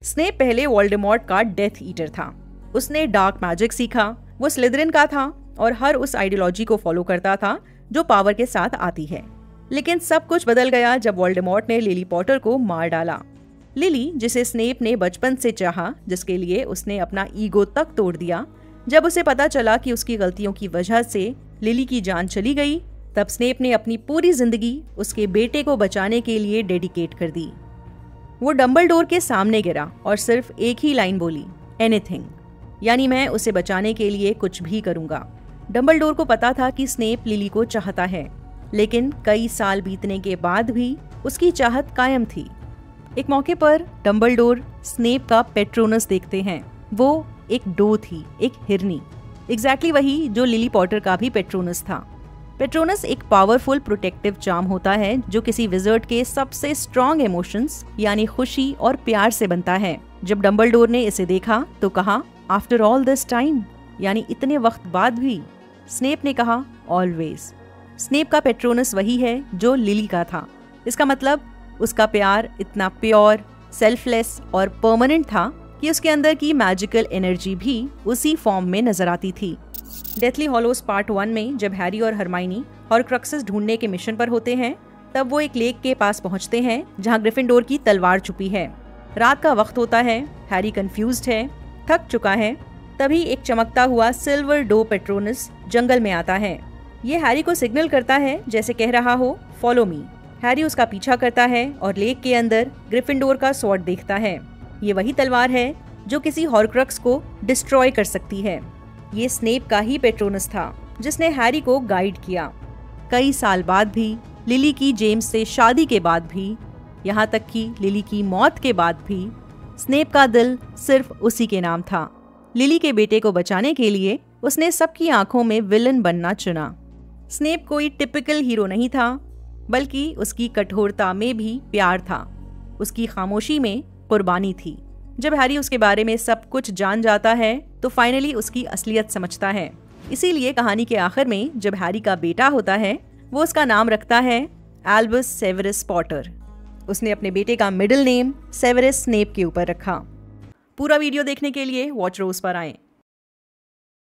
Snape पहले Voldemort का death eater था। उसने डार्क मैजिक सीखा, वो स्लिदरिन का था और हर उस आइडियोलॉजी को फॉलो करता था जो पावर के साथ आती है। लेकिन सब कुछ बदल गया जब वोल्डेमॉर्ट ने लिली पॉटर को मार डाला। लिली, जिसे स्नेप ने बचपन से चाहा, जिसके लिए उसने अपना ईगो तक तोड़ दिया, जब उसे पता चला कि उसकी गलतियों की वजह से लिली की जान चली गई, तब स्नेप ने अपनी पूरी जिंदगी उसके बेटे को बचाने के लिए डेडिकेट कर दी। वो डंबलडोर के सामने गिरा और सिर्फ एक ही लाइन बोली, एनीथिंग, यानी मैं उसे बचाने के लिए कुछ भी करूंगा। डंबलडोर को पता था कि स्नेप लिली को चाहता है, लेकिन कई साल बीतने के बाद भी उसकी चाहत कायम थी। एक मौके पर डंबलडोर स्नेप का पेट्रोनस देखते हैं। वो एक डो थी, एक हिरनी, एग्जैक्टली वही जो लिली पॉटर का भी पेट्रोनस था। पेट्रोनस एक पावरफुल प्रोटेक्टिव चार्म होता है जो किसी विजर्ड के सबसे स्ट्रॉन्ग इमोशंस यानी खुशी और प्यार से बनता है। जब डंबलडोर ने इसे देखा तो कहा, आफ्टर ऑल दिस टाइम, यानी इतने वक्त बाद भी। स्नेप ने कहा, ऑलवेज। स्नेप का पेट्रोनस वही है जो लिली का था। इसका मतलब उसका प्यार इतना प्योर, सेल्फलेस और परमानेंट था कि उसके अंदर की मैजिकल एनर्जी भी उसी फॉर्म में नजर आती थी। डेथली हॉलोज पार्ट 1 में जब हैरी और हरमाइनी हॉर्क्रक्सेस ढूंढने के मिशन पर होते हैं, तब वो एक लेक के पास पहुंचते हैं जहां ग्रिफिंडोर की तलवार छुपी है। रात का वक्त होता है, हैरी कंफ्यूज्ड है, थक चुका है। तभी एक चमकता हुआ सिल्वर डो पेट्रोनस जंगल में आता है। ये हैरी को सिग्नल करता है, जैसे कह रहा हो, फॉलो मी। हैरी उसका पीछा करता है और लेक के अंदर ग्रिफिंडोर का स्वॉर्ड देखता है। ये वही तलवार है जो किसी हॉर्क्रक्स को डिस्ट्रॉय कर सकती है। ये स्नेप का ही पेट्रोनस था जिसने हैरी को गाइड किया। कई साल बाद भी, लिली की जेम्स से शादी के बाद भी, यहाँ तक कि लिली की मौत के बाद भी, स्नेप का दिल सिर्फ उसी के नाम था। लिली के बेटे को बचाने के लिए उसने सबकी आंखों में विलन बनना चुना। स्नेप कोई टिपिकल हीरो नहीं था, बल्कि उसकी कठोरता में भी प्यार था, उसकी खामोशी में कुर्बानी थी। जब हैरी उसके बारे में सब कुछ जान जाता है तो फाइनली उसकी असलियत समझता है। इसीलिए कहानी के आखिर में जब हैरी का बेटा होता है, वो उसका नाम रखता है एल्बस सेवेरस पॉटर। उसने अपने बेटे का मिडिल नेम सेवेरस स्नेप के ऊपर रखा। पूरा वीडियो देखने के लिए वॉच रोज पर आएं।